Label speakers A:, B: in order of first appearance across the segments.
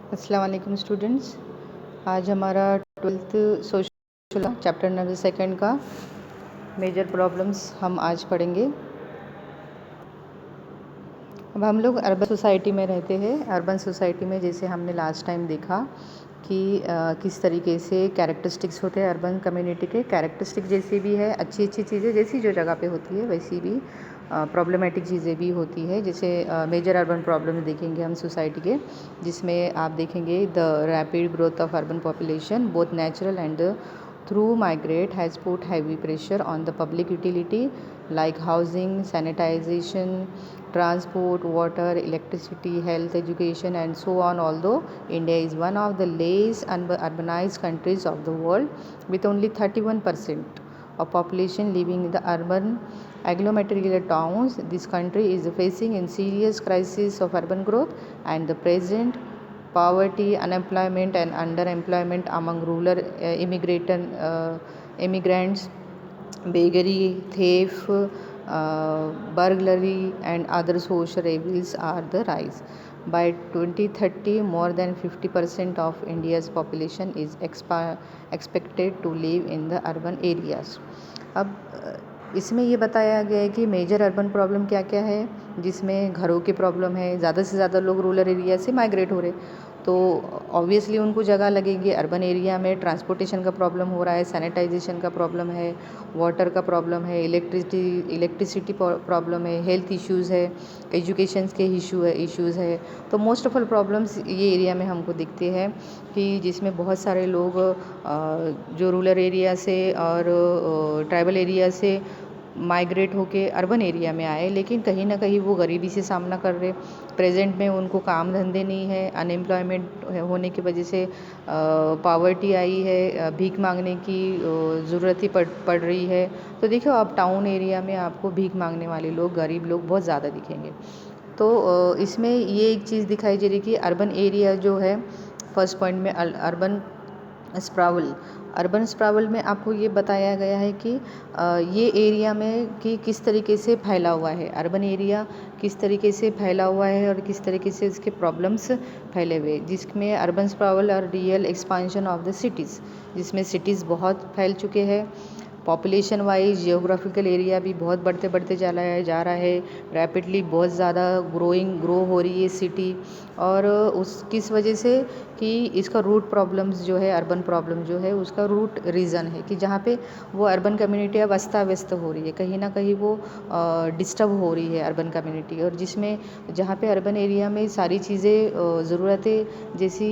A: अस्सलाम वालेकुम स्टूडेंट्स। आज हमारा 12th सोशल चैप्टर नंबर 2 का मेजर प्रॉब्लम्स हम आज पढ़ेंगे। अब हम लोग अर्बन सोसाइटी में रहते हैं। अर्बन सोसाइटी में जैसे हमने लास्ट टाइम देखा कि किस तरीके से कैरेक्टरिस्टिक्स होते हैं अर्बन कम्युनिटी के। कैरेक्टरिस्टिक जैसी भी है, अच्छी अच्छी चीज़ें जैसी जो जगह पे होती है वैसी भी प्रॉब्लमेटिक चीज़ें भी होती है। जैसे मेजर अर्बन प्रॉब्लम देखेंगे हम सोसाइटी के, जिसमें आप देखेंगे the rapid growth of urban population both natural and through migrate has put heavy pressure on the public utility like housing, sanitization, transport, water, electricity, health, education and so on. Although India is one of the least urbanized countries of the world with only 31% of population living in the urban agglomerated towns, this country is facing a serious crisis of urban growth and the present poverty, unemployment and underemployment among rural immigrants, beggary, theft, burglary and other social evils are the rise. By 2030, more than 50% of India's population is expected to live in the urban areas. अब इसमें ये बताया गया है कि major urban problem क्या क्या है, जिसमें घरों की प्रॉब्लम है। ज़्यादा से ज़्यादा लोग रूरल एरिया से माइग्रेट हो रहे, तो ऑब्वियसली उनको जगह लगेगी। अर्बन एरिया में ट्रांसपोर्टेशन का प्रॉब्लम हो रहा है, सैनिटाइजेशन का प्रॉब्लम है, वाटर का प्रॉब्लम है, इलेक्ट्रिसिटी प्रॉब्लम है, हेल्थ इश्यूज़ है, एजुकेशन के इश्यूज़ है। तो मोस्ट ऑफ ऑल प्रॉब्लम्स ये एरिया में हमको दिखते हैं कि जिसमें बहुत सारे लोग जो रूरल एरिया से और ट्राइबल एरिया से माइग्रेट होके अर्बन एरिया में आए, लेकिन कहीं ना कहीं वो गरीबी से सामना कर रहे। प्रेजेंट में उनको काम धंधे नहीं है, अनएम्प्लॉयमेंट होने की वजह से पावर्टी आई है, भीख मांगने की ज़रूरत ही पड़ रही है। तो देखो आप टाउन एरिया में आपको भीख मांगने वाले लोग, गरीब लोग बहुत ज़्यादा दिखेंगे। तो इसमें ये एक चीज़ दिखाई दे रही कि अर्बन एरिया जो है, फर्स्ट पॉइंट में अर्बन स्प्रावल में आपको ये बताया गया है कि ये एरिया में कि किस तरीके से फैला हुआ है, अर्बन एरिया किस तरीके से फैला हुआ है और किस तरीके से इसके प्रॉब्लम्स फैले हुए, जिसमें अर्बन स्प्रावल और real expansion of the cities, जिसमें सिटीज़ बहुत फैल चुके हैं। पॉपुलेशन वाइज जियोग्राफिकल एरिया भी बहुत बढ़ते जा रहा है रैपिडली, बहुत ज़्यादा ग्रो हो रही है सिटी। और उस किस वजह से कि इसका रूट प्रॉब्लम्स जो है, अर्बन प्रॉब्लम जो है उसका रूट रीज़न है कि जहाँ पे वो अर्बन कम्युनिटी अब अस्त व्यस्त हो रही है, कहीं ना कहीं वो डिस्टर्ब हो रही है अर्बन कम्युनिटी। और जिसमें जहाँ पे अर्बन एरिया में सारी चीज़ें ज़रूरतें जैसी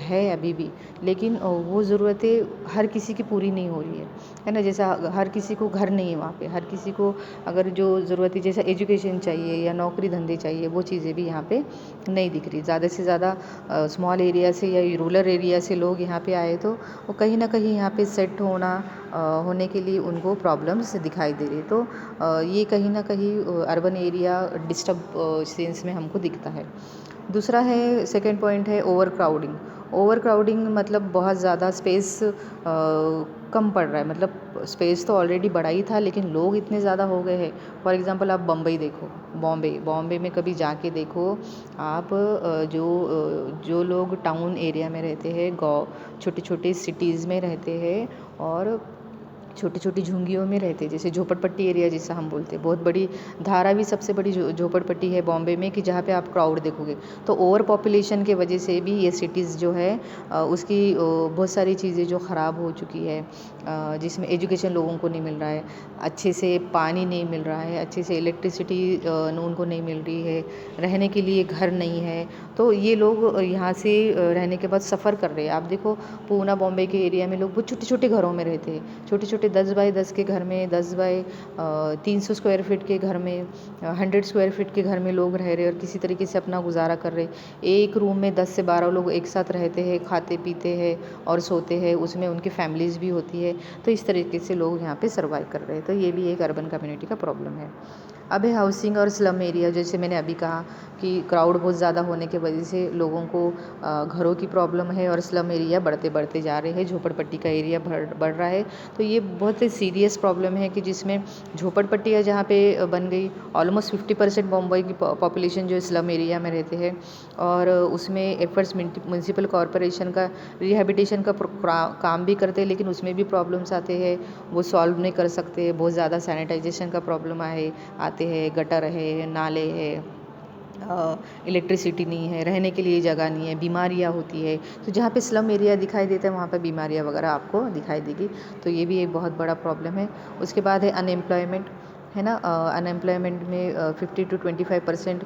A: है अभी भी, लेकिन वो ज़रूरतें हर किसी की पूरी नहीं हो रही है ना। जैसा हर किसी को घर नहीं है वहाँ पे, हर किसी को अगर जो ज़रूरतें जैसा एजुकेशन चाहिए या नौकरी धंधे चाहिए, वो चीज़ें भी यहाँ पे नहीं दिख रही। ज़्यादा से ज़्यादा स्मॉल एरिया से या रूरल एरिया से लोग यहाँ पे आए, तो वो कहीं ना कहीं यहाँ पे सेट होने के लिए उनको प्रॉब्लम्स दिखाई दे रही। तो ये कहीं ना कहीं अर्बन एरिया डिस्टर्ब सेंस में हमको दिखता है। दूसरा है, सेकेंड पॉइंट है ओवर क्राउडिंग मतलब बहुत ज़्यादा स्पेस कम पड़ रहा है। मतलब स्पेस तो ऑलरेडी बड़ा ही था, लेकिन लोग इतने ज़्यादा हो गए हैं। फॉर एग्ज़ाम्पल आप बम्बई देखो, बॉम्बे में कभी जाके देखो आप, जो लोग टाउन एरिया में रहते हैं, छोटे छोटे सिटीज़ में रहते हैं और छोटी छोटी झुंगियों में रहते हैं, जैसे झोपड़पट्टी एरिया जैसा हम बोलते हैं। बहुत बड़ी धारावी सबसे बड़ी झोपड़पट्टी है बॉम्बे में, कि जहाँ पे आप क्राउड देखोगे। तो ओवर पॉपुलेशन के वजह से भी ये सिटीज़ जो है उसकी बहुत सारी चीज़ें जो ख़राब हो चुकी है, जिसमें एजुकेशन लोगों को नहीं मिल रहा है, अच्छे से पानी नहीं मिल रहा है, अच्छे से इलेक्ट्रिसिटी उनको नहीं मिल रही है, रहने के लिए घर नहीं है। तो ये लोग यहाँ से रहने के बाद सफ़र कर रहे हैं। आप देखो पूना बॉम्बे के एरिया में लोग बहुत छोटे छोटे घरों में रहते हैं, छोटे छोटे 10 बाई 10 के घर में, 10 बाई 300 स्क्वायर फीट के घर में, 100 स्क्वायर फीट के घर में लोग रह रहे और किसी तरीके से अपना गुजारा कर रहे। एक रूम में 10 से 12 लोग एक साथ रहते हैं, खाते पीते हैं और सोते हैं, उसमें उनकी फैमिलीज़ भी होती है। तो इस तरीके से लोग यहाँ पे सर्वाइव कर रहे हैं। तो ये भी एक अर्बन कम्युनिटी का प्रॉब्लम है। अब है हाउसिंग और स्लम एरिया, जैसे मैंने अभी कहा कि क्राउड बहुत ज़्यादा होने की वजह से लोगों को घरों की प्रॉब्लम है और स्लम एरिया बढ़ते बढ़ते जा रहे हैं, झोपड़पट्टी का एरिया बढ़ रहा है। तो ये बहुत ही सीरियस प्रॉब्लम है कि जिसमें झोपड़पट्टियाँ जहाँ पे बन गई, ऑलमोस्ट 50% मुंबई की पॉपुलेशन जो स्लम एरिया में रहते हैं, और उसमें एफर्ट्स म्यूनसिपल कॉरपोरेशन का रिहैबिलिटेशन का काम भी करते हैं, लेकिन उसमें भी प्रॉब्लम्स आते हैं, वो सॉल्व नहीं कर सकते। बहुत ज़्यादा सैनिटाइजेशन का प्रॉब्लम आते हैं, गटर है, नाले है, इलेक्ट्रिसिटी नहीं है, रहने के लिए जगह नहीं है, बीमारियाँ होती है। तो जहाँ पे स्लम एरिया दिखाई देता है वहाँ पे बीमारियाँ वगैरह आपको दिखाई देगी। तो ये भी एक बहुत बड़ा प्रॉब्लम है। उसके बाद है अनएम्प्लॉयमेंट, है ना। अनएम्प्लॉयमेंट में 50 to 25%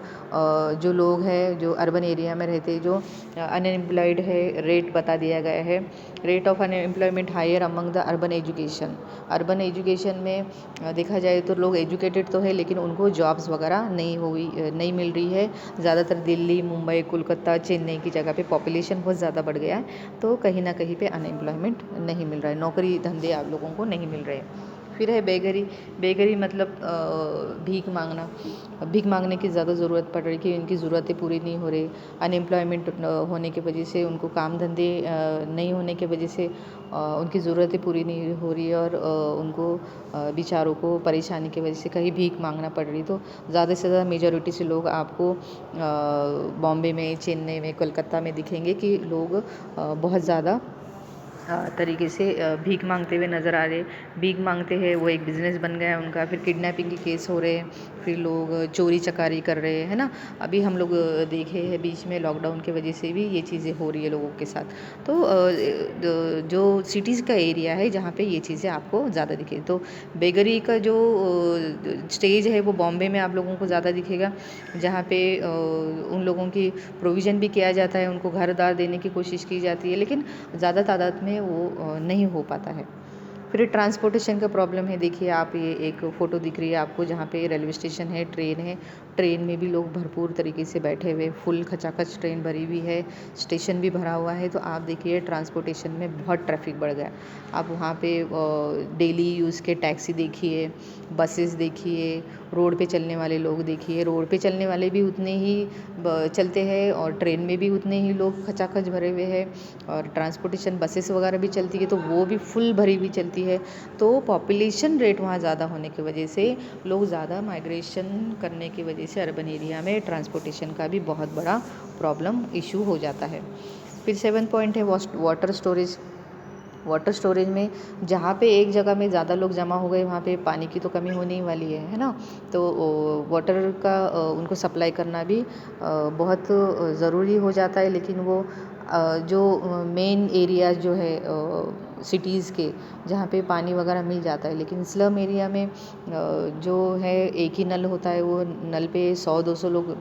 A: जो लोग हैं जो अर्बन एरिया में रहते हैं, जो अनएम्प्लॉयड है, रेट बता दिया गया है। Rate of unemployment higher among the urban education. Urban education में देखा जाए तो लोग एजुकेटेड तो है, लेकिन उनको जॉब्स वगैरह नहीं मिल रही है। ज़्यादातर दिल्ली, मुंबई, कोलकाता, चेन्नई की जगह पे पॉपुलेशन बहुत ज़्यादा बढ़ गया है, तो कहीं ना कहीं पे अनएम्प्लॉयमेंट नहीं मिल रहा है, नौकरी धंधे आप लोगों को नहीं मिल रहे। फिर है बेगरी। बेगरी मतलब भीख मांगना। भीख मांगने की ज़्यादा ज़रूरत पड़ रही है कि उनकी ज़रूरतें पूरी नहीं हो रही। अनएम्प्लॉयमेंट होने की वजह से उनको काम धंधे नहीं होने की वजह से उनकी ज़रूरतें पूरी नहीं हो रही है, और उनको बेचारों को परेशानी की वजह से कहीं भीख मांगना पड़ रही। तो ज़्यादा से ज़्यादा मेजॉरिटी से लोग आपको बॉम्बे में, चेन्नई में, कोलकाता में दिखेंगे कि लोग बहुत ज़्यादा तरीके से भीख मांगते हुए नज़र आ रहे। भीख मांगते हैं, वो एक बिज़नेस बन गया है उनका। फिर किडनैपिंग के केस हो रहे हैं, फिर लोग चोरी चकारी कर रहे हैं, है ना। अभी हम लोग देखे हैं बीच में लॉकडाउन की वजह से भी ये चीज़ें हो रही है लोगों के साथ। तो जो सिटीज़ का एरिया है जहाँ पे ये चीज़ें आपको ज़्यादा दिखे, तो बेगरी का जो स्टेज है वो बॉम्बे में आप लोगों को ज़्यादा दिखेगा, जहाँ पे उन लोगों की प्रोविज़न भी किया जाता है, उनको घर दार देने की कोशिश की जाती है, लेकिन ज़्यादा तादाद में वो नहीं हो पाता है। फिर ट्रांसपोर्टेशन का प्रॉब्लम है। देखिए आप, ये एक फ़ोटो दिख रही है आपको जहाँ पे रेलवे स्टेशन है, ट्रेन है, ट्रेन में भी लोग भरपूर तरीके से बैठे हुए, फुल खचाखच ट्रेन भरी हुई है, स्टेशन भी भरा हुआ है। तो आप देखिए ट्रांसपोर्टेशन में बहुत ट्रैफिक बढ़ गया। आप वहाँ पे डेली यूज़ के टैक्सी देखिए, बसेस देखिए, रोड पे चलने वाले लोग देखिए। रोड पे चलने वाले भी उतने ही चलते हैं, और ट्रेन में भी उतने ही लोग खचाखच भरे हुए हैं, और ट्रांसपोर्टेशन बसेस वगैरह भी चलती है तो वो भी फुल भरी हुई चलती है। तो पॉपुलेशन रेट वहाँ ज़्यादा होने की वजह से, लोग ज़्यादा माइग्रेशन करने की वजह से अर्बन एरिया में ट्रांसपोर्टेशन का भी बहुत बड़ा प्रॉब्लम इशू हो जाता है। फिर 7 पॉइंट है वाटर स्टोरेज। वाटर स्टोरेज में जहाँ पे एक जगह में ज़्यादा लोग जमा हो गए, वहाँ पे पानी की तो कमी होने ही वाली है ना। तो वाटर का उनको सप्लाई करना भी बहुत ज़रूरी हो जाता है। लेकिन वो जो मेन एरिया जो है सिटीज़ के, जहाँ पे पानी वगैरह मिल जाता है, लेकिन स्लम एरिया में जो है एक ही नल होता है, वो नल पे 100-200 लोग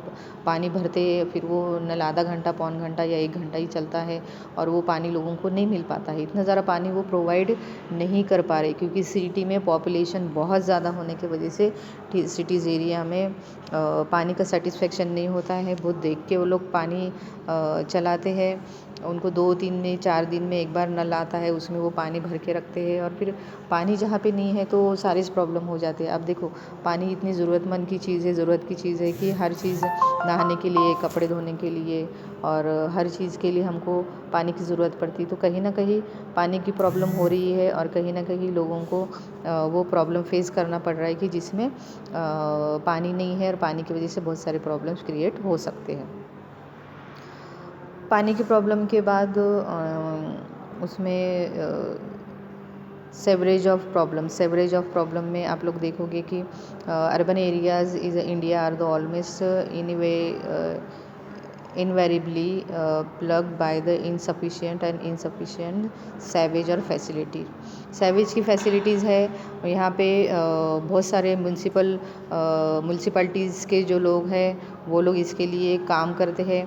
A: पानी भरते हैं, फिर वो नल आधा घंटा, पौन घंटा या 1 घंटा ही चलता है, और वो पानी लोगों को नहीं मिल पाता है। इतना ज़्यादा पानी वो प्रोवाइड नहीं कर पा रहे, क्योंकि सिटी में पॉपुलेशन बहुत ज़्यादा होने की वजह से सिटीज़ एरिया में पानी का सेटिस्फेक्शन नहीं होता है। बहुत देख के वो लोग पानी चलाते हैं। उनको 2-3 में 4 दिन में एक बार नल आता है, उसमें वो पानी भर के रखते हैं, और फिर पानी जहाँ पे नहीं है तो सारी प्रॉब्लम हो जाती है। अब देखो, पानी इतनी ज़रूरतमंद की चीज़ है, ज़रूरत की चीज़ है कि हर चीज़, नहाने के लिए, कपड़े धोने के लिए, और हर चीज़ के लिए हमको पानी की ज़रूरत पड़ती है। तो कहीं ना कहीं पानी की प्रॉब्लम हो रही है, और कहीं ना कहीं लोगों को वो प्रॉब्लम फेस करना पड़ रहा है कि जिसमें पानी नहीं है, और पानी की वजह से बहुत सारे प्रॉब्लम्स क्रिएट हो सकते हैं। पानी की प्रॉब्लम के बाद उसमें सेवरेज ऑफ प्रॉब्लम में आप लोग देखोगे कि urban areas is India are the almost in way invariably plugged by the insufficient sewage और फैसिलिटी। सैवेज की फैसिलिटीज़ है यहाँ पे, बहुत सारे म्यूनसिपैलिटीज़ के जो लोग हैं वो लोग इसके लिए काम करते हैं।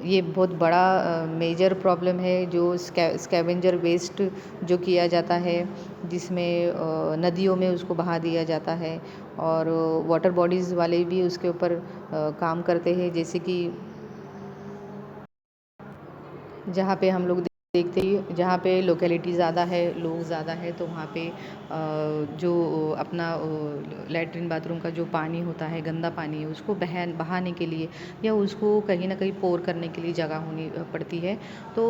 A: ये बहुत बड़ा मेजर प्रॉब्लम है, जो स्कैवेंजर वेस्ट जो किया जाता है, जिसमें नदियों में उसको बहा दिया जाता है, और वाटर बॉडीज़ वाले भी उसके ऊपर काम करते हैं। जैसे कि जहाँ पे हम लोग देखते ही जहाँ पे लोकेलिटी ज़्यादा है, लोग ज़्यादा है, तो वहाँ पे जो अपना लैट्रिन बाथरूम का जो पानी होता है, गंदा पानी है, उसको बहाने के लिए या उसको कहीं ना कहीं पोर करने के लिए जगह होनी पड़ती है। तो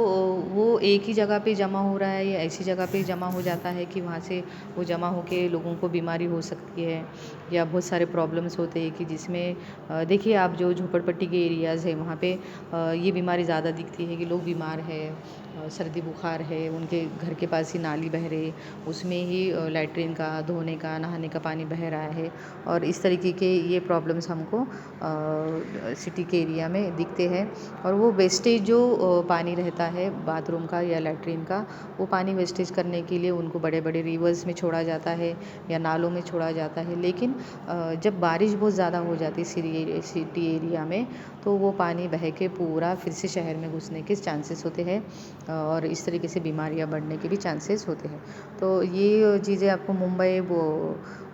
A: वो एक ही जगह पे जमा हो रहा है या ऐसी जगह पे जमा हो जाता है कि वहाँ से वो जमा होके लोगों को बीमारी हो सकती है या बहुत सारे प्रॉब्लम्स होते हैं कि जिसमें देखिए आप जो झोपड़पट्टी के एरियाज़ है वहाँ पे ये बीमारी ज़्यादा दिखती है कि लोग बीमार है, सर्दी बुखार है, उनके घर के पास ही नाली बह रही, उसमें ही लैट्रिन का, धोने का, नहाने का पानी बह रहा है। और इस तरीके के ये प्रॉब्लम्स हमको सिटी के एरिया में दिखते हैं। और वो वेस्टेज जो पानी रहता है बाथरूम का या लैट्रिन का, वो पानी वेस्टेज करने के लिए उनको बड़े बड़े रिवर्स में छोड़ा जाता है या नालों में छोड़ा जाता है। लेकिन जब बारिश बहुत ज़्यादा हो जाती है सिटी एरिया में, तो वो पानी बह के पूरा फिर से शहर में घुसने के चांसेस होते हैं और इस तरीके से बीमारियां बढ़ने के भी चांसेस होते हैं। तो ये चीज़ें आपको मुंबई, वो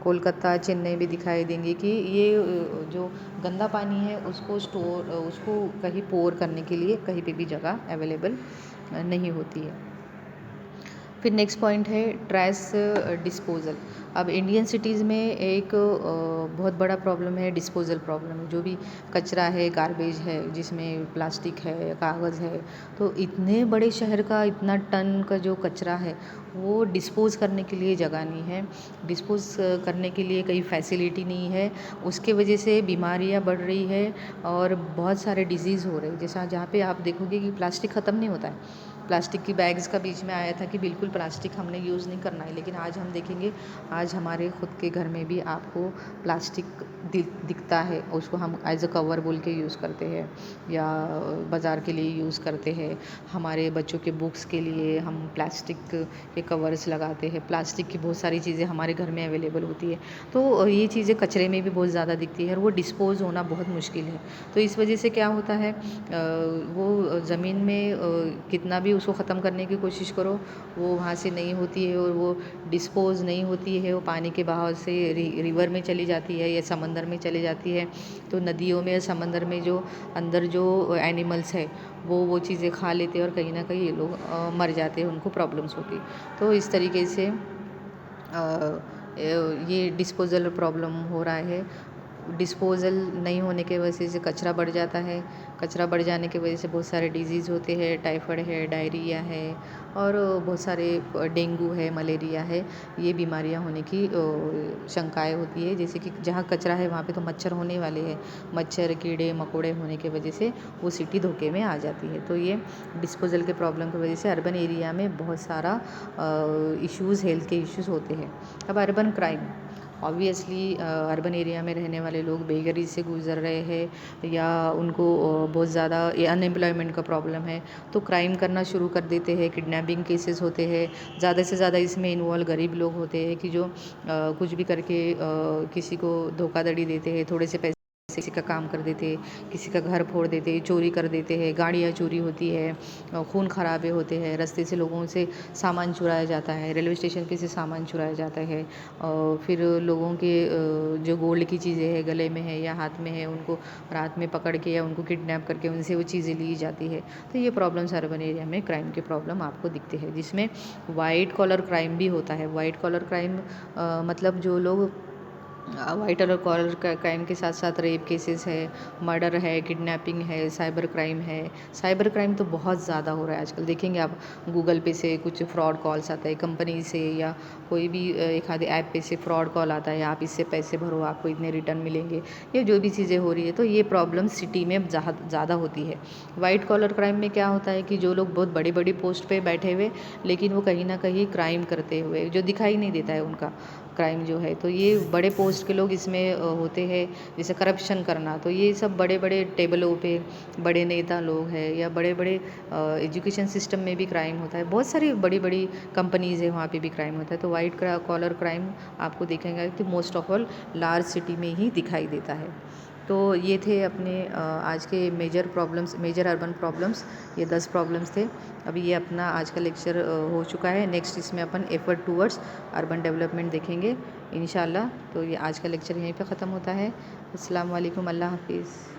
A: कोलकाता, चेन्नई भी दिखाई देंगी कि ये जो गंदा पानी है उसको कहीं पोर करने के लिए कहीं पे भी जगह अवेलेबल नहीं होती है। फिर नेक्स्ट पॉइंट है ट्रैश डिस्पोज़ल। अब इंडियन सिटीज़ में एक बहुत बड़ा प्रॉब्लम है, डिस्पोज़ल प्रॉब्लम है। जो भी कचरा है, गार्बेज है, जिसमें प्लास्टिक है, कागज़ है, तो इतने बड़े शहर का इतना टन का जो कचरा है वो डिस्पोज़ करने के लिए जगह नहीं है, डिस्पोज़ करने के लिए कहीं फैसिलिटी नहीं है। उसके वजह से बीमारियां बढ़ रही है और बहुत सारे डिजीज़ हो रहे हैं। जैसा जहाँ पे आप देखोगे कि प्लास्टिक ख़त्म नहीं होता है। प्लास्टिक की बैग्स का बीच में आया था कि बिल्कुल प्लास्टिक हमने यूज़ नहीं करना है, लेकिन आज हम देखेंगे, आज हमारे खुद के घर में भी आपको प्लास्टिक दिखता है। उसको हम एज अ कवर बोल के यूज़ करते हैं या बाज़ार के लिए यूज़ करते हैं। हमारे बच्चों के बुक्स के लिए हम प्लास्टिक के कवर्स लगाते हैं। प्लास्टिक की बहुत सारी चीज़ें हमारे घर में अवेलेबल होती है। तो ये चीज़ें कचरे में भी बहुत ज़्यादा दिखती है और वो डिस्पोज़ होना बहुत मुश्किल है। तो इस वजह से क्या होता है, वो ज़मीन में कितना भी उसको ख़त्म करने की कोशिश करो, वो वहाँ से नहीं होती है और वो डिस्पोज़ नहीं होती है। वो पानी के बहाव से रिवर में चली जाती है या समंदर में चली जाती है। तो नदियों में या समंदर में जो अंदर जो एनिमल्स है वो चीज़ें खा लेते हैं और कहीं ना कहीं ये लोग मर जाते हैं, उनको प्रॉब्लम्स होती है। तो इस तरीके से ये डिस्पोज़ल प्रॉब्लम हो रहा है। डिस्पोज़ल नहीं होने की वजह से कचरा बढ़ जाता है। कचरा बढ़ जाने की वजह से बहुत सारे डिजीज़ होते हैं, टाइफाइड है, डायरिया है और बहुत सारे डेंगू है, मलेरिया है। ये बीमारियां होने की शंकाएँ होती है। जैसे कि जहाँ कचरा है वहाँ पे तो मच्छर होने वाले हैं। मच्छर, कीड़े मकोड़े होने की वजह से वो सिटी धोखे में आ जाती है। तो ये डिस्पोज़ल के प्रॉब्लम की वजह से अर्बन एरिया में बहुत सारा इश्यूज़, हेल्थ के इश्यूज़ होते हैं। अब urban crime, obviously urban area में रहने वाले लोग बेघरी से गुजर रहे हैं या उनको बहुत ज़्यादा अनएम्प्लॉयमेंट का प्रॉब्लम है, तो क्राइम करना शुरू कर देते हैं। किडनैपिंग केसेस होते हैं, ज़्यादा से ज़्यादा इसमें इन्वॉल्व गरीब लोग होते हैं कि जो कुछ भी करके किसी को धोखाधड़ी देते हैं, थोड़े से पैसे किसी का काम कर देते, किसी का घर फोड़ देते, चोरी कर देते हैं, गाड़ियाँ चोरी होती है, खून खराबे होते हैं, रास्ते से लोगों से सामान चुराया जाता है, रेलवे स्टेशन पे से सामान चुराया जाता है। फिर लोगों के जो गोल्ड की चीज़ें हैं, गले में है या हाथ में है, उनको रात में पकड़ के या उनको किडनैप करके उनसे वो चीज़ें ली जाती है। तो ये प्रॉब्लम्स अर्बन एरिया में क्राइम के प्रॉब्लम आपको दिखते हैं, जिसमें वाइट कॉलर क्राइम भी होता है। वाइट कॉलर क्राइम मतलब जो लोग वाइट और कॉलर क्राइम के साथ साथ रेप केसेस है, मर्डर है, किडनैपिंग है, साइबर क्राइम है। साइबर क्राइम तो बहुत ज़्यादा हो रहा है आजकल। देखेंगे आप गूगल पे से कुछ फ्रॉड कॉल्स आता है कंपनी से या कोई भी एक आधे ऐप पे से फ्रॉड कॉल आता है, आप इससे पैसे भरो आपको इतने रिटर्न मिलेंगे, ये जो भी चीज़ें हो रही है। तो ये प्रॉब्लम सिटी में ज़्यादा होती है। वाइट कॉलर क्राइम में क्या होता है कि जो लोग बहुत बड़ी बड़ी पोस्ट पे बैठे हुए, लेकिन वो कहीं ना कहीं क्राइम करते हुए जो दिखाई नहीं देता है उनका क्राइम जो है, तो ये बड़े पोस्ट के लोग इसमें होते हैं। जैसे करप्शन करना, तो ये सब बड़े बड़े टेबलों पे बड़े नेता लोग हैं या बड़े बड़े एजुकेशन सिस्टम में भी क्राइम होता है। बहुत सारी बड़ी बड़ी कंपनीज़ है, वहाँ पे भी क्राइम होता है। तो वाइट कॉलर क्राइम आपको देखेंगे कि most of all large city में ही दिखाई देता है। तो ये थे अपने आज के major problems, major urban problems. ये 10 प्रॉब्लम्स थे। अभी ये अपना आज का लेक्चर हो चुका है। नेक्स्ट इसमें अपन एफर्ट टूवर्ड्स अर्बन डेवलपमेंट देखेंगे इंशाल्लाह। तो ये आज का लेक्चर यहीं पे ख़त्म होता है। अस्सलाम वालेकुम, अल्लाह हाफिज़।